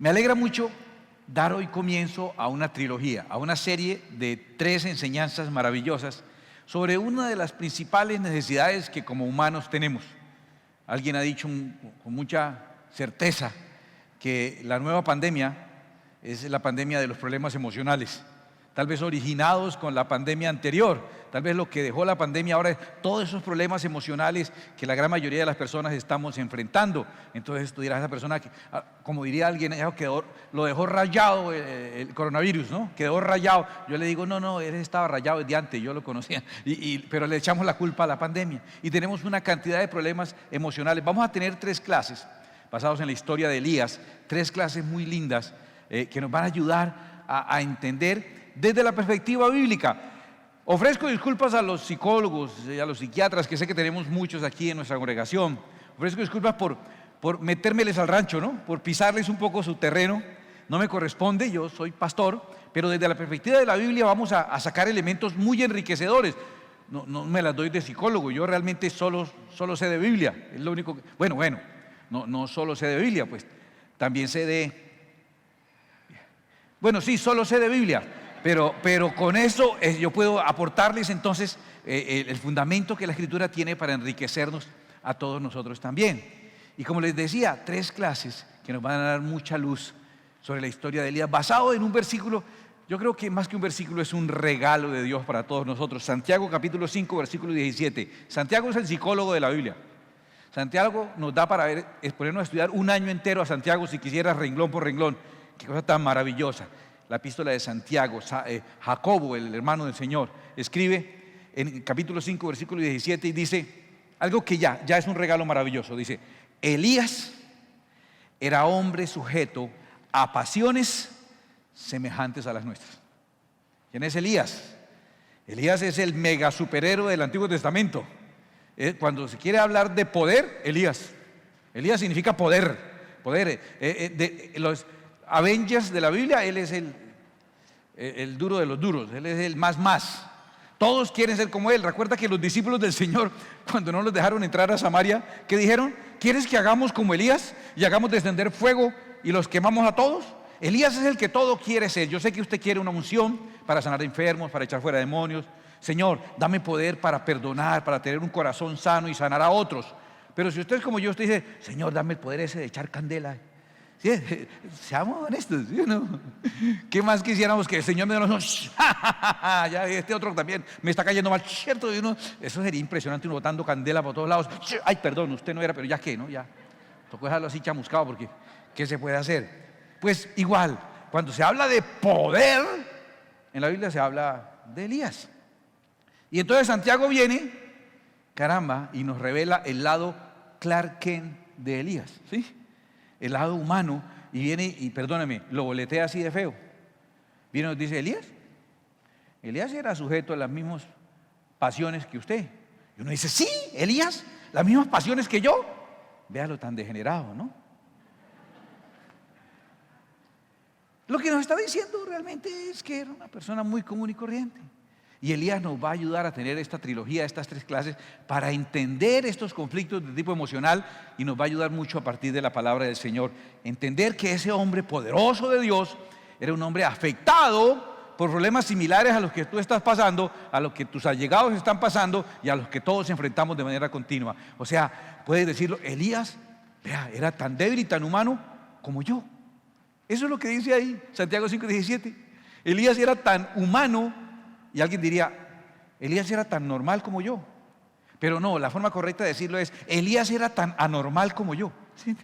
Me alegra mucho dar hoy comienzo a una trilogía, a una serie de 3 enseñanzas maravillosas sobre una de las principales necesidades que como humanos tenemos. Alguien ha dicho con mucha certeza que la nueva pandemia es la pandemia de los problemas emocionales, tal vez originados con la pandemia anterior. Tal vez lo que dejó la pandemia ahora es todos esos problemas emocionales que la gran mayoría de las personas estamos enfrentando. Entonces tú dirás, esa persona que, como diría alguien, lo dejó rayado el coronavirus, ¿no? Quedó rayado. Yo le digo, no, él estaba rayado desde antes, yo lo conocía, pero le echamos la culpa a la pandemia. Y tenemos una cantidad de problemas emocionales. Vamos a tener 3 clases basados en la historia de Elías, 3 clases muy lindas que nos van a ayudar a entender desde la perspectiva bíblica. Ofrezco disculpas a los psicólogos y a los psiquiatras, que sé que tenemos muchos aquí en nuestra congregación. Ofrezco disculpas por metérmeles al rancho, ¿no? Por pisarles un poco su terreno. No me corresponde, yo soy pastor, pero desde la perspectiva de la Biblia vamos a sacar elementos muy enriquecedores. No me las doy de psicólogo, yo realmente solo sé de Biblia. Es lo único que, bueno, no solo sé de Biblia, pues también sé de... Bueno, sí, solo sé de Biblia. Pero con eso yo puedo aportarles entonces el fundamento que la Escritura tiene para enriquecernos a todos nosotros también. Y como les decía, 3 clases que nos van a dar mucha luz sobre la historia de Elías, basado en un versículo. Yo creo que más que un versículo es un regalo de Dios para todos nosotros. Santiago capítulo 5, versículo 17. Santiago es el psicólogo de la Biblia. Santiago nos da para ponernos a estudiar un año entero a Santiago si quisieras, renglón por renglón. Qué cosa tan maravillosa. La epístola de Santiago, Jacobo, el hermano del Señor, escribe en capítulo 5, versículo 17 y dice algo que ya es un regalo maravilloso. Dice, Elías era hombre sujeto a pasiones semejantes a las nuestras. ¿Quién es Elías? Elías es el mega superhéroe del Antiguo Testamento. Cuando se quiere hablar de poder, Elías significa poder. Los Avengers de la Biblia, él es el duro de los duros, él es el más. Todos quieren ser como él. Recuerda que los discípulos del Señor, cuando no los dejaron entrar a Samaria, ¿qué dijeron? ¿Quieres que hagamos como Elías y hagamos descender fuego y los quemamos a todos? Elías es el que todo quiere ser. Yo sé que usted quiere una unción para sanar enfermos, para echar fuera demonios. Señor, dame poder para perdonar, para tener un corazón sano y sanar a otros. Pero si usted es como yo, usted dice, Señor, dame el poder ese de echar candela. ¿Sí? Seamos honestos, ¿sí o no? ¿Qué más quisiéramos que el Señor me dé unos ya este otro también me está cayendo mal, ¿cierto? Eso sería impresionante, uno botando candela por todos lados. Ay, perdón, usted no era, pero ya que, ¿no? Ya tocó dejarlo así chamuscado, porque ¿qué se puede hacer? Pues igual, cuando se habla de poder, en la Biblia se habla de Elías. Y entonces Santiago viene, caramba, y nos revela el lado Clark Kent de Elías, ¿sí? El lado humano, y viene y perdóname, lo boletea así de feo. Viene y nos dice, Elías era sujeto a las mismas pasiones que usted. Y uno dice, sí, Elías, las mismas pasiones que yo. Véalo tan degenerado, ¿no? Lo que nos está diciendo realmente es que era una persona muy común y corriente. Y Elías nos va a ayudar a tener esta trilogía, estas 3 clases, para entender estos conflictos de tipo emocional, y nos va a ayudar mucho a partir de la palabra del Señor. Entender que ese hombre poderoso de Dios era un hombre afectado por problemas similares a los que tú estás pasando, a los que tus allegados están pasando y a los que todos enfrentamos de manera continua. O sea, puedes decirlo, Elías, vea, era tan débil y tan humano como yo. Eso es lo que dice ahí, Santiago 5:17. Elías era tan humano. Y alguien diría, Elías era tan normal como yo. Pero no, la forma correcta de decirlo es, Elías era tan anormal como yo. ¿Sí?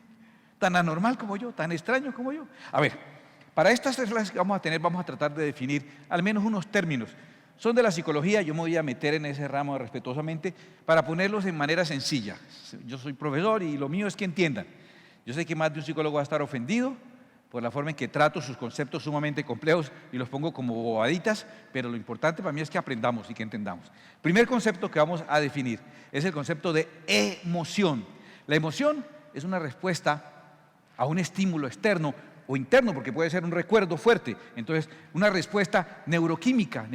Tan anormal como yo, tan extraño como yo. A ver, para estas 3 clases que vamos a tener, vamos a tratar de definir al menos unos términos. Son de la psicología, yo me voy a meter en ese ramo respetuosamente para ponerlos en manera sencilla. Yo soy profesor y lo mío es que entiendan. Yo sé que más de un psicólogo va a estar ofendido por la forma en que trato sus conceptos sumamente complejos y los pongo como bobaditas, pero lo importante para mí es que aprendamos y que entendamos. Primer concepto que vamos a definir es el concepto de emoción. La emoción es una respuesta a un estímulo externo o interno, porque puede ser un recuerdo fuerte. Entonces, una respuesta neuroquímica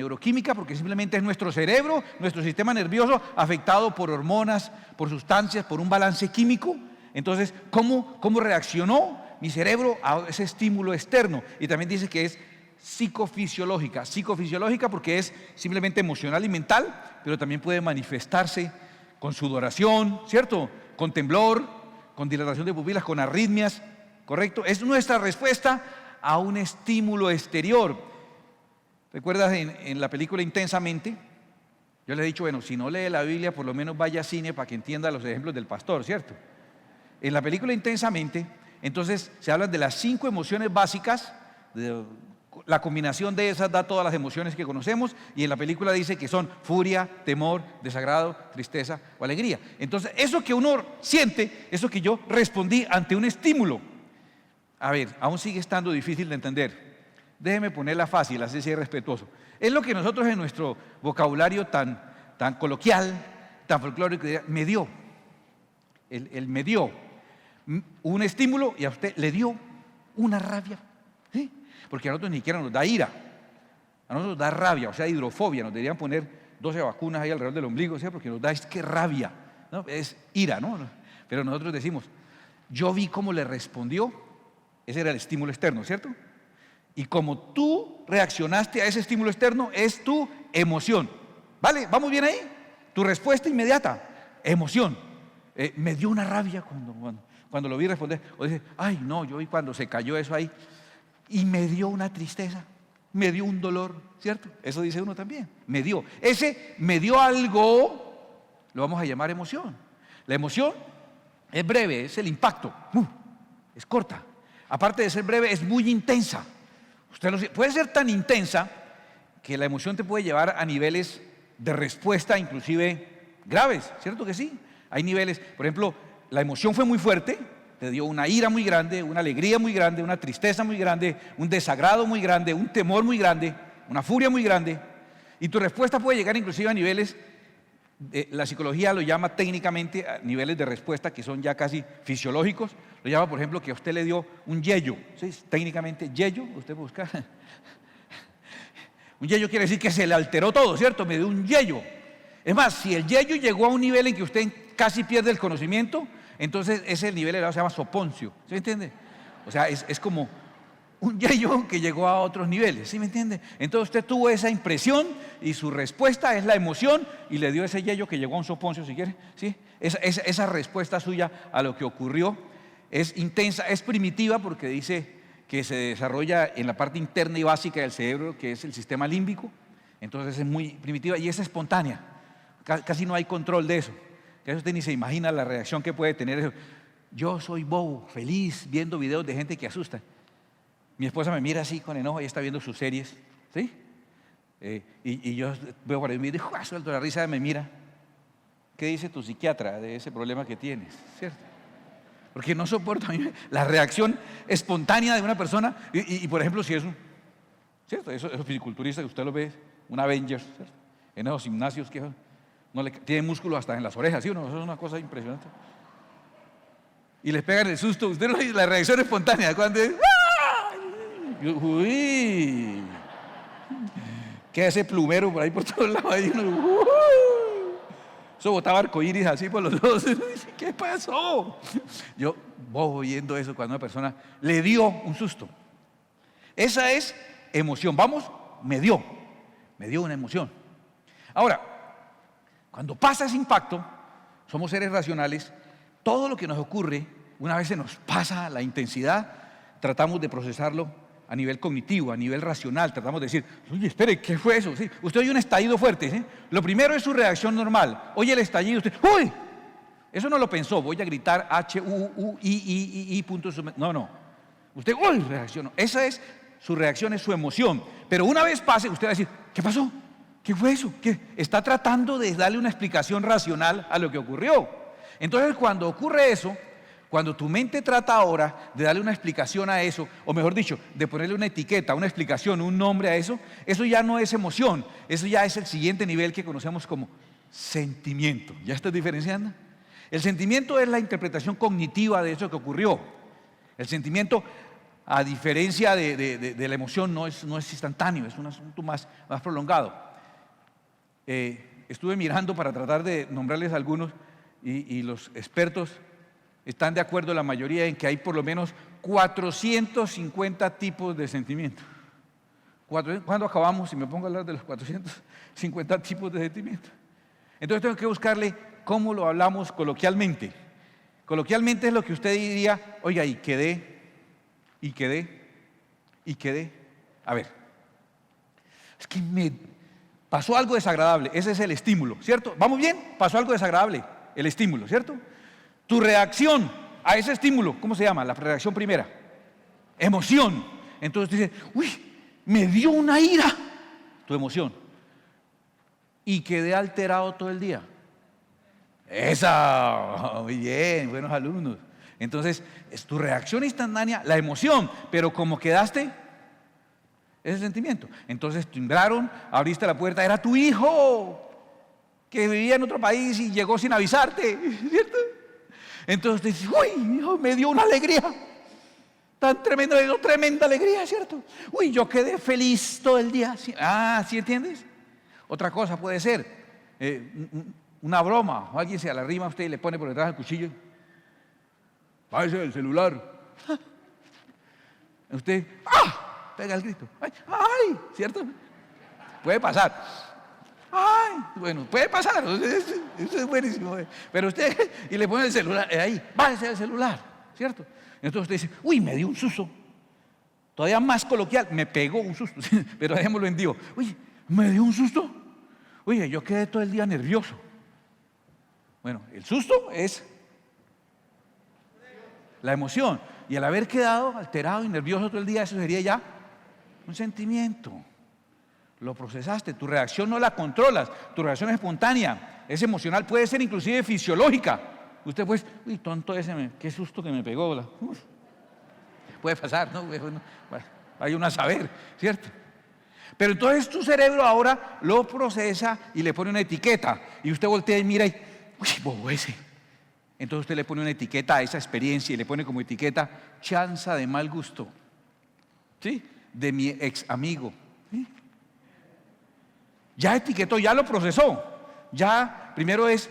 porque simplemente es nuestro cerebro, nuestro sistema nervioso afectado por hormonas, por sustancias, por un balance químico. Entonces, ¿cómo reaccionó mi cerebro a ese estímulo externo. Y también dice que es psicofisiológica. Psicofisiológica porque es simplemente emocional y mental, pero también puede manifestarse con sudoración, ¿cierto? Con temblor, con dilatación de pupilas, con arritmias, ¿correcto? Es nuestra respuesta a un estímulo exterior. ¿Recuerdas en la película Intensamente? Yo le he dicho, bueno, si no lee la Biblia, por lo menos vaya a cine para que entienda los ejemplos del pastor, ¿cierto? En la película Intensamente, entonces se hablan de las 5 emociones básicas, la combinación de esas da todas las emociones que conocemos, y en la película dice que son furia, temor, desagrado, tristeza o alegría. Entonces, eso que uno siente, eso que yo respondí ante un estímulo, a ver, aún sigue estando difícil de entender. Déjeme ponerla fácil, así sea respetuoso. Es lo que nosotros en nuestro vocabulario tan coloquial, tan folclórico, me dio. Él me dio un estímulo y a usted le dio una rabia. ¿Sí? Porque a nosotros ni siquiera nos da ira, a nosotros nos da rabia, o sea, hidrofobia. Nos deberían poner 12 vacunas ahí alrededor del ombligo, ¿sí? Porque nos da, es que rabia, ¿no? Es ira, ¿no? Pero nosotros decimos, yo vi cómo le respondió, ese era el estímulo externo, ¿cierto? Y como tú reaccionaste a ese estímulo externo, es tu emoción. ¿Vale? ¿Vamos bien ahí? Tu respuesta inmediata, emoción. Me dio una rabia cuando lo vi responder. O dice, ay, no, yo vi cuando se cayó eso ahí. Y me dio una tristeza, me dio un dolor, ¿cierto? Eso dice uno también. Me dio. Ese me dio algo, lo vamos a llamar emoción. La emoción es breve, es el impacto. Es corta. Aparte de ser breve, es muy intensa. Puede ser tan intensa que la emoción te puede llevar a niveles de respuesta inclusive graves, ¿cierto que sí? Hay niveles, por ejemplo, la emoción fue muy fuerte, te dio una ira muy grande, una alegría muy grande, una tristeza muy grande, un desagrado muy grande, un temor muy grande, una furia muy grande, y tu respuesta puede llegar inclusive a niveles, la psicología lo llama técnicamente a niveles de respuesta que son ya casi fisiológicos. Lo llama, por ejemplo, que a usted le dio un yello, ¿sí? Técnicamente yello, usted busca un yello quiere decir que se le alteró todo, ¿cierto? Me dio un yello. Es más, si el yello llegó a un nivel en que usted casi pierde el conocimiento, entonces ese nivel elevado se llama soponcio, ¿sí me entiende? O sea, es como un yello que llegó a otros niveles, ¿sí me entiende? Entonces usted tuvo esa impresión y su respuesta es la emoción y le dio ese yello que llegó a un soponcio, si quiere, ¿sí? Esa respuesta suya a lo que ocurrió es intensa, es primitiva porque dice que se desarrolla en la parte interna y básica del cerebro, que es el sistema límbico. Entonces es muy primitiva y es espontánea, casi no hay control de eso. Que usted ni se imagina la reacción que puede tener eso. Yo soy bobo, feliz, viendo videos de gente que asusta. Mi esposa me mira así con enojo, ella está viendo sus series, ¿sí? Y yo veo por ahí y me digo, suelto la risa, me mira. ¿Qué dice tu psiquiatra de ese problema que tienes? ¿Cierto? Porque no soporto la reacción espontánea de una persona. Y por ejemplo, si es ¿cierto? Esos fisiculturistas que usted lo ve, un Avengers, ¿cierto? En esos gimnasios que tienen músculos hasta en las orejas, ¿sí o no? Eso es una cosa impresionante. Y les pegan el susto. Usted no dice la reacción espontánea cuando uy, queda ese plumero por ahí por todos lados. Eso botaba arcoíris así por los lados. ¿Qué pasó? Yo voy viendo eso cuando una persona le dio un susto. Esa es emoción. Vamos, me dio una emoción. Ahora, cuando pasa ese impacto, somos seres racionales. Todo lo que nos ocurre, una vez se nos pasa la intensidad, tratamos de procesarlo a nivel cognitivo, a nivel racional. Tratamos de decir, oye, espere, ¿qué fue eso? ¿Sí? Usted oye un estallido fuerte, ¿sí? Lo primero es su reacción normal. Oye el estallido, usted, ¡uy! Eso no lo pensó, voy a gritar H-U-U-I-I-I, punto. No. Usted, ¡uy! Reaccionó. Esa es su reacción, es su emoción. Pero una vez pase, usted va a decir, ¿qué pasó? ¿Qué fue eso? ¿Qué? Está tratando de darle una explicación racional a lo que ocurrió. Entonces, cuando ocurre eso, cuando tu mente trata ahora de darle una explicación a eso, o mejor dicho, de ponerle una etiqueta, una explicación, un nombre a eso, eso ya no es emoción, eso ya es el siguiente nivel que conocemos como sentimiento. ¿Ya estás diferenciando? El sentimiento es la interpretación cognitiva de eso que ocurrió. El sentimiento, a diferencia de la emoción, no es instantáneo, es un asunto más prolongado. Estuve mirando para tratar de nombrarles algunos y los expertos están de acuerdo la mayoría en que hay por lo menos 450 tipos de sentimientos. ¿Cuándo acabamos? Si me pongo a hablar de los 450 tipos de sentimientos. Entonces tengo que buscarle cómo lo hablamos coloquialmente. Coloquialmente es lo que usted diría, oiga, y quedé. A ver, es que me pasó algo desagradable, ese es el estímulo, ¿cierto? ¿Vamos bien? Pasó algo desagradable, el estímulo, ¿cierto? Tu reacción a ese estímulo, ¿cómo se llama? La reacción primera, emoción. Entonces dice, uy, me dio una ira, tu emoción, y quedé alterado todo el día. Esa, muy bien, buenos alumnos. Entonces, es tu reacción instantánea, la emoción, pero como quedaste, ese sentimiento. Entonces timbraron, abriste la puerta, era tu hijo que vivía en otro país y llegó sin avisarte, ¿cierto? Entonces te dices, uy, mi hijo me dio una alegría tan tremenda, me dio tremenda alegría, ¿cierto? Uy, yo quedé feliz todo el día. ¿Sí entiendes? Otra cosa puede ser una broma, o alguien se la rima a usted y le pone por detrás el cuchillo. Bájese del celular. Usted, pega el grito. ¡Ay! ¿Cierto? Puede pasar. ¡Ay! Bueno, puede pasar. Eso es buenísimo. Pero usted, y le pone el celular ahí, bájese del celular, ¿cierto? Entonces usted dice, uy, me dio un susto. Todavía más coloquial, me pegó un susto. Pero dejémoslo en Dios. Uy, me dio un susto. Oye, yo quedé todo el día nervioso. Bueno, el susto es la emoción. Y al haber quedado alterado y nervioso todo el día, eso sería ya un sentimiento. Lo procesaste, tu reacción no la controlas, tu reacción es espontánea, es emocional, puede ser inclusive fisiológica. Usted pues, uy, tonto ese, qué susto que me pegó. Puede pasar, ¿no? Bueno, hay uno a saber, ¿cierto? Pero entonces tu cerebro ahora lo procesa y le pone una etiqueta. Y usted voltea y mira y, uy, bobo ese. Entonces usted le pone una etiqueta a esa experiencia y le pone como etiqueta chanza de mal gusto, ¿sí? De mi ex amigo, ¿sí? Ya etiquetó, ya lo procesó. Ya primero es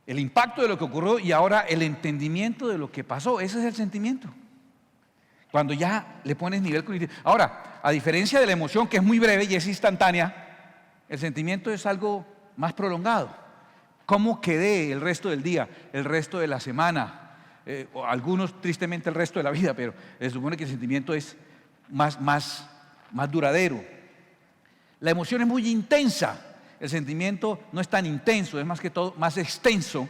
el impacto de lo que ocurrió y ahora el entendimiento de lo que pasó. Ese es el sentimiento. Cuando ya le pones nivel cognitivo. Ahora, a diferencia de la emoción que es muy breve y es instantánea, el sentimiento es algo más prolongado. ¿Cómo quedé el resto del día, el resto de la semana? O algunos tristemente el resto de la vida, pero se supone que el sentimiento es más duradero. La emoción es muy intensa, el sentimiento no es tan intenso, es más que todo más extenso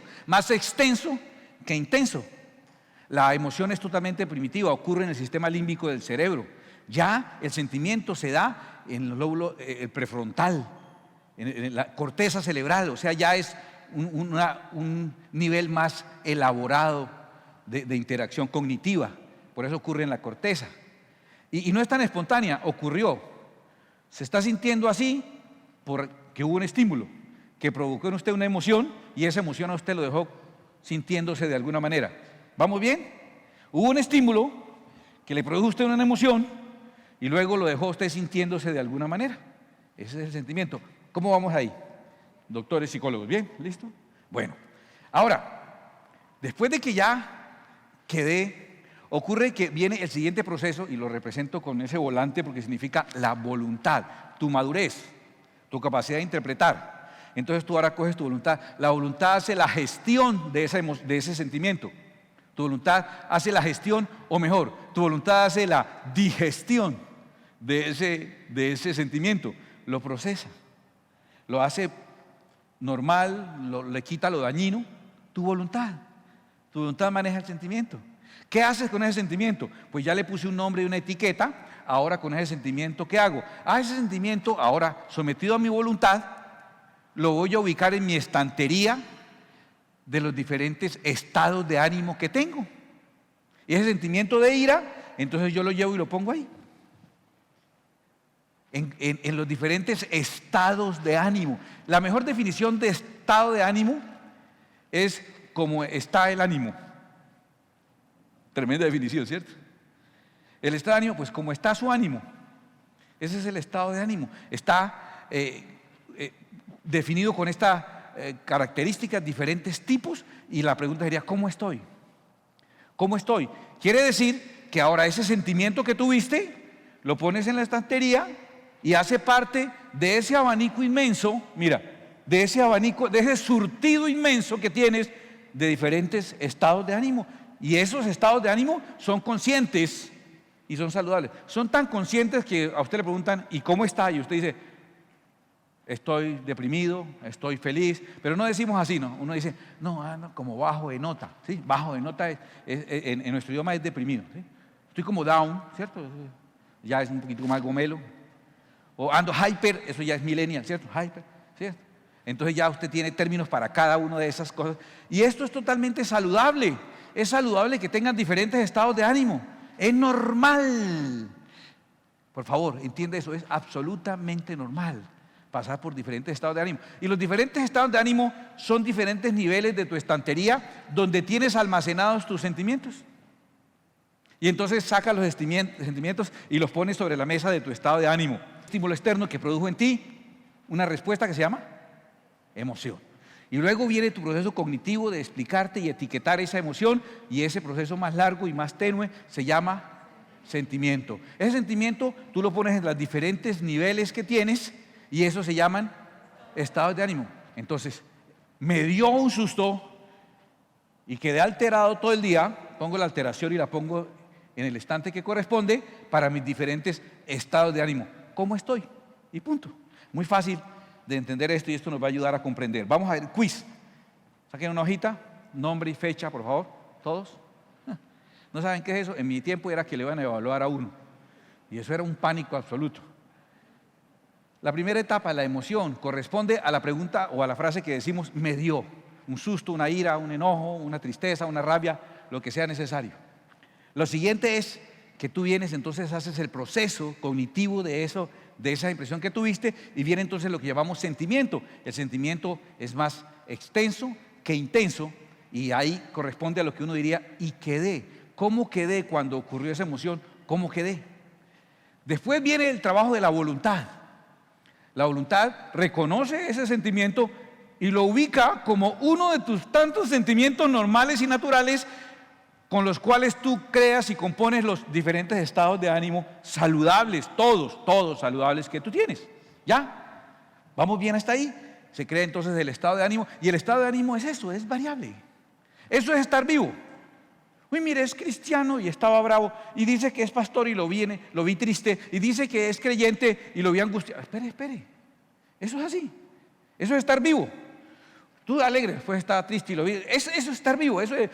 que intenso. La emoción es totalmente primitiva, ocurre en el sistema límbico del cerebro. Ya el sentimiento se da en el lóbulo prefrontal, en la corteza cerebral, o sea, ya es un nivel más elaborado de interacción cognitiva. Por eso ocurre en la corteza. Y no es tan espontánea, ocurrió. Se está sintiendo así porque hubo un estímulo que provocó en usted una emoción y esa emoción a usted lo dejó sintiéndose de alguna manera. ¿Vamos bien? Hubo un estímulo que le produjo a usted una emoción y luego lo dejó usted sintiéndose de alguna manera. Ese es el sentimiento. ¿Cómo vamos ahí? Doctores, psicólogos, ¿bien? ¿Listo? Bueno, ahora, después de que ya quedé, ocurre que viene el siguiente proceso y lo represento con ese volante porque significa la voluntad, tu madurez, tu capacidad de interpretar. Entonces tú ahora coges tu voluntad. La voluntad hace la gestión de ese sentimiento. Tu voluntad hace la gestión, o mejor, tu voluntad hace la digestión de ese sentimiento. Lo procesa, lo hace normal, le quita lo dañino. Tu voluntad maneja el sentimiento. ¿Qué haces con ese sentimiento? Pues ya le puse un nombre y una etiqueta. Ahora con ese sentimiento, ¿qué hago? Ese sentimiento, ahora sometido a mi voluntad, lo voy a ubicar en mi estantería de los diferentes estados de ánimo que tengo. Y ese sentimiento de ira, entonces yo lo llevo y lo pongo ahí. En los diferentes estados de ánimo. La mejor definición de estado de ánimo es como está el ánimo. Tremenda definición, ¿cierto? El estado de ánimo, pues como está su ánimo. Ese es el estado de ánimo. Está definido con estas características, diferentes tipos, y la pregunta sería, ¿cómo estoy? ¿Cómo estoy? Quiere decir que ahora ese sentimiento que tuviste lo pones en la estantería y hace parte de ese abanico inmenso, mira, de ese abanico, de ese surtido inmenso que tienes de diferentes estados de ánimo. Y esos estados de ánimo son conscientes y son saludables. Son tan conscientes que a usted le preguntan, ¿y cómo está? Y usted dice, estoy deprimido, estoy feliz, pero no decimos así, ¿no? Uno dice, no, como bajo de nota, ¿sí? Bajo de nota en nuestro idioma es deprimido, ¿sí? Estoy como down, ¿cierto? Ya es un poquito más gomelo. O ando hyper, eso ya es millennial, ¿cierto? Hyper, ¿cierto? Entonces ya usted tiene términos para cada una de esas cosas. Y esto es totalmente saludable. Es saludable que tengan diferentes estados de ánimo. Es normal. Por favor, entiende eso, es absolutamente normal pasar por diferentes estados de ánimo. Y los diferentes estados de ánimo son diferentes niveles de tu estantería donde tienes almacenados tus sentimientos. Y entonces sacas los sentimientos y los pones sobre la mesa de tu estado de ánimo. Estímulo externo que produjo en ti una respuesta que se llama emoción. Y luego viene tu proceso cognitivo de explicarte y etiquetar esa emoción, y ese proceso más largo y más tenue se llama sentimiento. Ese sentimiento tú lo pones en los diferentes niveles que tienes y eso se llaman estados de ánimo. Entonces, me dio un susto y quedé alterado todo el día, pongo la alteración y la pongo en el estante que corresponde para mis diferentes estados de ánimo. ¿Cómo estoy? Y punto. Muy fácil de entender esto y esto nos va a ayudar a comprender. Vamos a ver, quiz. Saquen una hojita, nombre y fecha, por favor, todos. ¿No saben qué es eso? En mi tiempo era que le iban a evaluar a uno y eso era un pánico absoluto. La primera etapa, la emoción, corresponde a la pregunta o a la frase que decimos me dio. Un susto, una ira, un enojo, una tristeza, una rabia, lo que sea necesario. Lo siguiente es que tú vienes, entonces haces el proceso cognitivo de eso, de esa impresión que tuviste, y viene entonces lo que llamamos sentimiento. El sentimiento es más extenso que intenso y ahí corresponde a lo que uno diría y quedé. ¿Cómo quedé cuando ocurrió esa emoción? ¿Cómo quedé? Después viene el trabajo de la voluntad. La voluntad reconoce ese sentimiento y lo ubica como uno de tus tantos sentimientos normales y naturales con los cuales tú creas y compones los diferentes estados de ánimo saludables, todos saludables que tú tienes. ¿Ya? ¿Vamos bien hasta ahí? Se crea entonces el estado de ánimo, y el estado de ánimo es eso, es variable. Eso es estar vivo. Uy, mire, es cristiano y estaba bravo, y dice que es pastor y lo vi triste, y dice que es creyente y lo vi angustiado. Espere, eso es así, eso es estar vivo. Tú alegre, después estaba triste y lo vi. Eso es estar vivo, eso es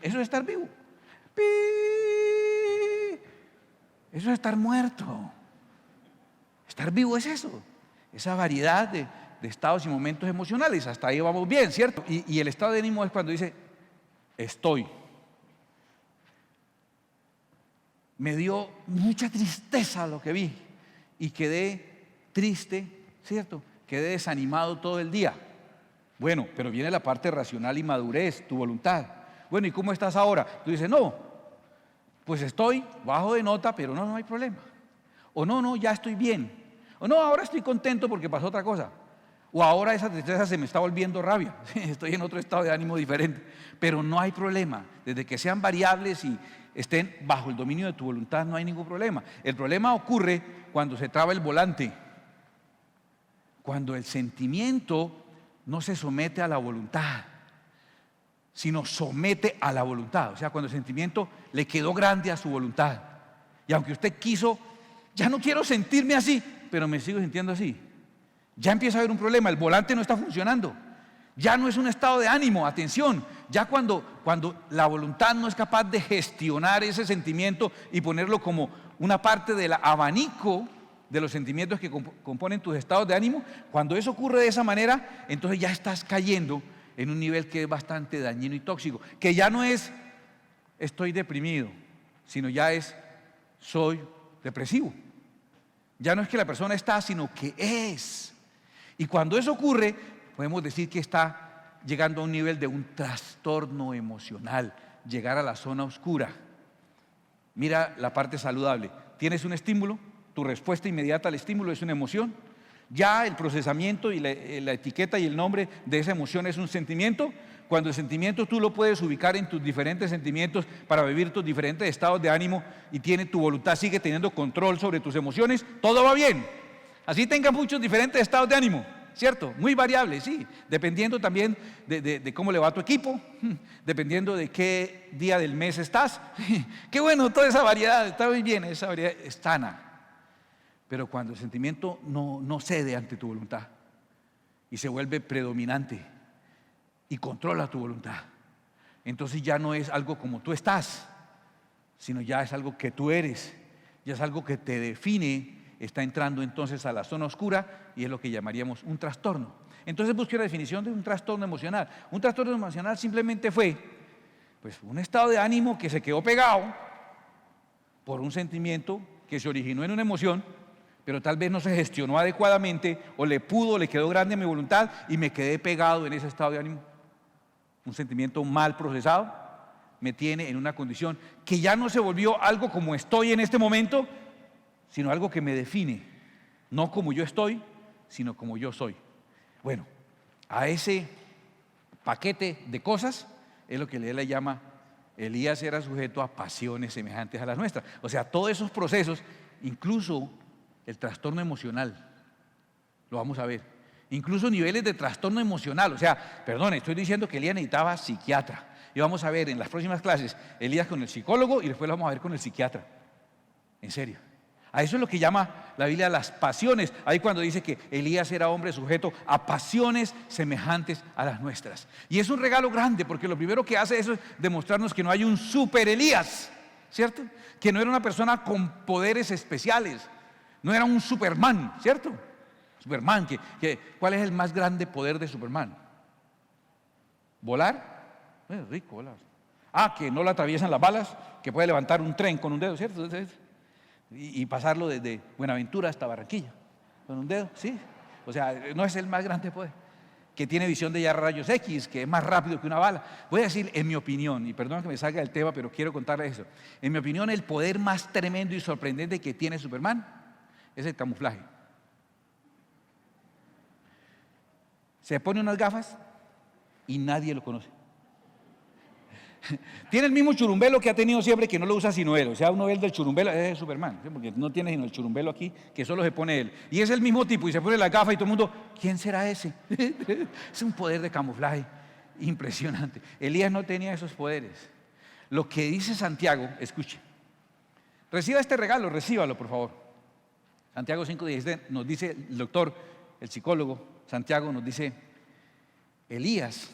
eso es estar vivo. Eso es estar muerto. Estar vivo es eso, esa variedad de estados y momentos emocionales. Hasta ahí vamos bien, ¿cierto? Y el estado de ánimo es cuando dice, estoy. Me dio mucha tristeza lo que vi y quedé triste, ¿cierto? Quedé desanimado todo el día. Bueno, pero viene la parte racional y madurez, tu voluntad. Bueno, ¿y cómo estás ahora? Tú dices, no, pues estoy bajo de nota, pero no hay problema. O no, ya estoy bien. O no, ahora estoy contento porque pasó otra cosa. O ahora esa tristeza se me está volviendo rabia. Estoy en otro estado de ánimo diferente. Pero no hay problema. Desde que sean variables y estén bajo el dominio de tu voluntad, no hay ningún problema. El problema ocurre cuando se traba el volante. Cuando el sentimiento no se somete a la voluntad, sino somete a la voluntad. O sea, cuando el sentimiento le quedó grande a su voluntad. Y aunque usted quiso, ya no quiero sentirme así, pero me sigo sintiendo así. Ya empieza a haber un problema, el volante no está funcionando. Ya no es un estado de ánimo, atención. Ya cuando la voluntad no es capaz de gestionar ese sentimiento y ponerlo como una parte del abanico de los sentimientos que componen tus estados de ánimo, cuando eso ocurre de esa manera, entonces ya estás cayendo en un nivel que es bastante dañino y tóxico, que ya no es estoy deprimido, sino ya es soy depresivo. Ya no es que la persona está, sino que es. Y cuando eso ocurre, podemos decir que está llegando a un nivel de un trastorno emocional, llegar a la zona oscura. Mira la parte saludable. Tienes un estímulo, tu respuesta inmediata al estímulo es una emoción. Ya el procesamiento y la etiqueta y el nombre de esa emoción es un sentimiento. Cuando el sentimiento tú lo puedes ubicar en tus diferentes sentimientos para vivir tus diferentes estados de ánimo y tu voluntad sigue teniendo control sobre tus emociones, todo va bien. Así tengas muchos diferentes estados de ánimo, ¿cierto? Muy variables, sí, dependiendo también de cómo le va a tu equipo, dependiendo de qué día del mes estás. Qué bueno, toda esa variedad, está muy bien, esa variedad es sana. Pero cuando el sentimiento no cede ante tu voluntad y se vuelve predominante y controla tu voluntad, entonces ya no es algo como tú estás, sino ya es algo que tú eres, ya es algo que te define, está entrando entonces a la zona oscura y es lo que llamaríamos un trastorno. Entonces busqué la definición de un trastorno emocional. Un trastorno emocional simplemente fue pues, un estado de ánimo que se quedó pegado por un sentimiento que se originó en una emoción, pero tal vez no se gestionó adecuadamente o le quedó grande a mi voluntad y me quedé pegado en ese estado de ánimo. Un sentimiento mal procesado me tiene en una condición que ya no se volvió algo como estoy en este momento, sino algo que me define, no como yo estoy, sino como yo soy. Bueno, a ese paquete de cosas es lo que le llama, Elías era sujeto a pasiones semejantes a las nuestras. O sea, todos esos procesos, incluso el trastorno emocional, lo vamos a ver, incluso niveles de trastorno emocional. O sea, perdón, estoy diciendo que Elías necesitaba psiquiatra. Y vamos a ver en las próximas clases Elías con el psicólogo y después lo vamos a ver con el psiquiatra. En serio. A eso es lo que llama la Biblia las pasiones. Ahí cuando dice que Elías era hombre sujeto a pasiones semejantes a las nuestras. Y es un regalo grande porque lo primero que hace eso es demostrarnos que no hay un super Elías, ¿cierto? Que no era una persona con poderes especiales, no era un Superman, ¿cierto? Superman, ¿cuál es el más grande poder de Superman? ¿Volar? Es rico volar. Que no lo atraviesan las balas, que puede levantar un tren con un dedo, ¿cierto? Y pasarlo desde Buenaventura hasta Barranquilla con un dedo, sí. O sea, no es el más grande poder. Que tiene visión de rayos X, que es más rápido que una bala. Voy a decir, en mi opinión, y perdón que me salga del tema, pero quiero contarles eso. En mi opinión, el poder más tremendo y sorprendente que tiene Superman es el camuflaje. Se pone unas gafas y nadie lo conoce. Tiene el mismo churumbelo que ha tenido siempre, que no lo usa sino él. O sea, uno ve el del churumbelo, es Superman, ¿sí? Porque no tiene sino el churumbelo aquí, que solo se pone él. Y es el mismo tipo y se pone las gafas y todo el mundo, ¿quién será ese? Es un poder de camuflaje impresionante. Elías no tenía esos poderes. Lo que dice Santiago, escuche, reciba este regalo, recíbalo por favor. Santiago 5:17 nos dice el doctor, el psicólogo Santiago nos dice, Elías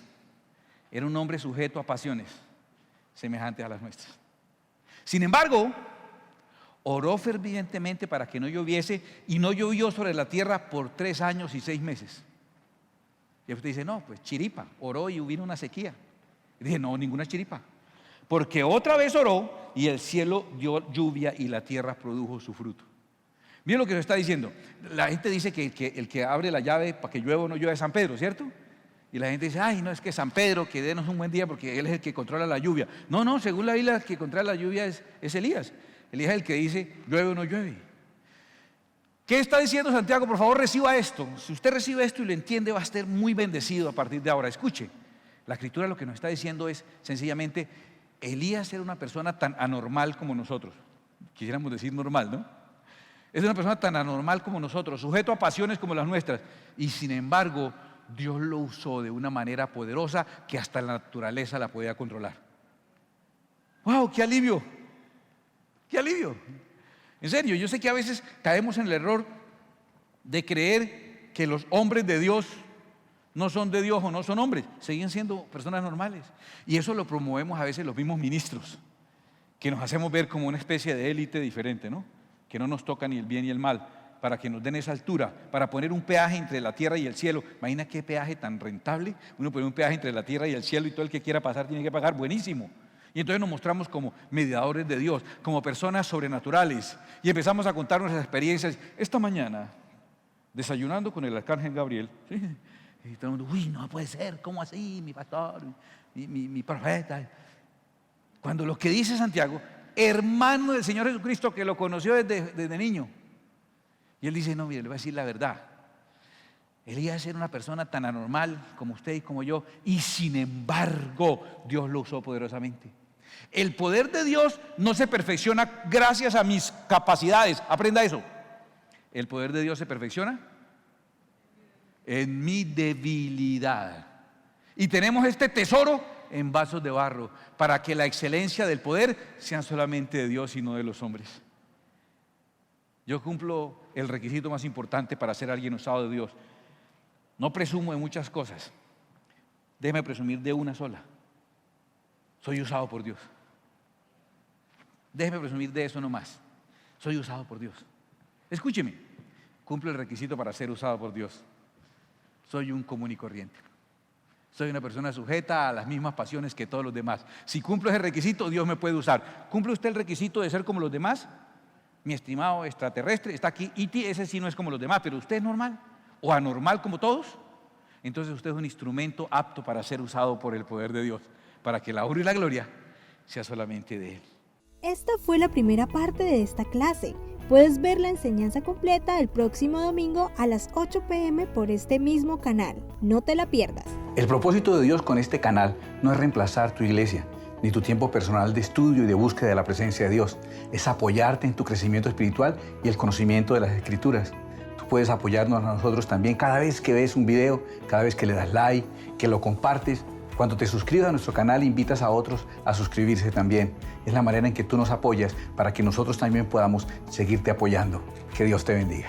era un hombre sujeto a pasiones semejantes a las nuestras. Sin embargo, oró fervientemente para que no lloviese y no llovió sobre la tierra por 3 años y 6 meses. Y usted dice, no, pues chiripa, oró y vino una sequía. Y dije, no, ninguna chiripa. Porque otra vez oró y el cielo dio lluvia y la tierra produjo su fruto. Miren lo que nos está diciendo. La gente dice que el que abre la llave para que llueva o no llueva es San Pedro, ¿cierto? Y la gente dice, ay, no, es que San Pedro, que denos un buen día porque él es el que controla la lluvia. No, según la Biblia, el que controla la lluvia es Elías. Elías es el que dice, llueve o no llueve. ¿Qué está diciendo Santiago? Por favor, reciba esto. Si usted recibe esto y lo entiende, va a estar muy bendecido a partir de ahora. Escuche, la Escritura lo que nos está diciendo es, sencillamente, Elías era una persona tan anormal como nosotros. Quisiéramos decir normal, ¿no? Es una persona tan anormal como nosotros, sujeto a pasiones como las nuestras. Y sin embargo, Dios lo usó de una manera poderosa que hasta la naturaleza la podía controlar. ¡Wow! ¡Qué alivio! ¡Qué alivio! En serio, yo sé que a veces caemos en el error de creer que los hombres de Dios no son de Dios o no son hombres, siguen siendo personas normales. Y eso lo promovemos a veces los mismos ministros, que nos hacemos ver como una especie de élite diferente, ¿no? Que no nos toca ni el bien ni el mal, para que nos den esa altura, para poner un peaje entre la tierra y el cielo. Imagina qué peaje tan rentable, uno pone un peaje entre la tierra y el cielo y todo el que quiera pasar tiene que pagar, buenísimo. Y entonces nos mostramos como mediadores de Dios, como personas sobrenaturales, y empezamos a contar nuestras experiencias. Esta mañana, desayunando con el arcángel Gabriel, ¿sí? Y todo el mundo, uy, no puede ser, ¿cómo así? Mi pastor, mi profeta. Cuando lo que dice Santiago, hermano del Señor Jesucristo, que lo conoció desde niño. Y él dice, no, mire, le voy a decir la verdad. Elías era una persona tan anormal como usted y como yo, y sin embargo Dios lo usó poderosamente. El poder de Dios no se perfecciona gracias a mis capacidades, aprenda eso. El poder de Dios se perfecciona en mi debilidad. Y tenemos este tesoro en vasos de barro, para que la excelencia del poder sea solamente de Dios y no de los hombres. Yo cumplo el requisito más importante para ser alguien usado de Dios. No presumo de muchas cosas. Déjeme presumir de una sola. Soy usado por Dios. Déjeme presumir de eso nomás. Soy usado por Dios. Escúcheme. Cumplo el requisito para ser usado por Dios. Soy un común y corriente. Soy una persona sujeta a las mismas pasiones que todos los demás. Si cumplo ese requisito, Dios me puede usar. ¿Cumple usted el requisito de ser como los demás? Mi estimado extraterrestre está aquí. E.T. ese sí no es como los demás, pero usted es normal o anormal como todos. Entonces usted es un instrumento apto para ser usado por el poder de Dios, para que la honra y la gloria sea solamente de Él. Esta fue la primera parte de esta clase. Puedes ver la enseñanza completa el próximo domingo a las 8 p.m. por este mismo canal. No te la pierdas. El propósito de Dios con este canal no es reemplazar tu iglesia, ni tu tiempo personal de estudio y de búsqueda de la presencia de Dios. Es apoyarte en tu crecimiento espiritual y el conocimiento de las Escrituras. Tú puedes apoyarnos a nosotros también cada vez que ves un video, cada vez que le das like, que lo compartes. Cuando te suscribas a nuestro canal, invitas a otros a suscribirse también. Es la manera en que tú nos apoyas para que nosotros también podamos seguirte apoyando. Que Dios te bendiga.